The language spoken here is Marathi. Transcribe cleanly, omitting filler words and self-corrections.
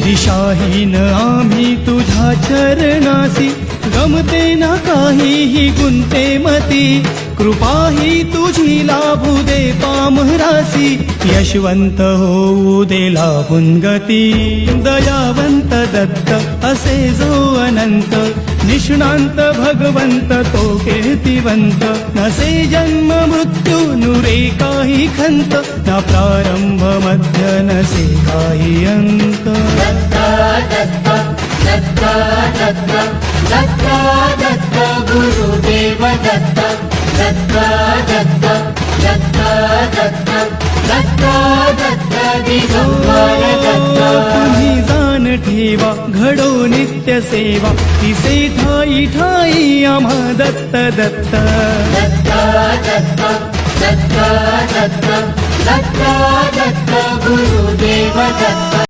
दिशाहीन आम्ही तुझ्या चरणासी, गमते ना काहीही गुंते मती, कृपाही तुझी लाभू दे पामरासी, यशवंत होऊ दे लाभून गती. दयावंत दत्त असे जो अनंत, निष्णांत भगवंत तो कीर्तिवंत, नसे जन्म मृत्यू नुरे काही खंत, ना प्रारंभ मध्य नसे काही अंत. दत्ता दत्ता दत्ता दत्ता दत्ता दत्ता गुरुदेव दत्ता. दत्ता दत्ता दत्ता दत्ता दत्ता दत्ता दिगंबर दत्ता. तुम्ही जाण ठेवा घडो नित्य सेवा, तिसे ठाई ठाई आम्हा दत्त दत्त. दत्ता दत्ता दत्ता दत्ता दत्ता दत्ता गुरुदेव दत्ता.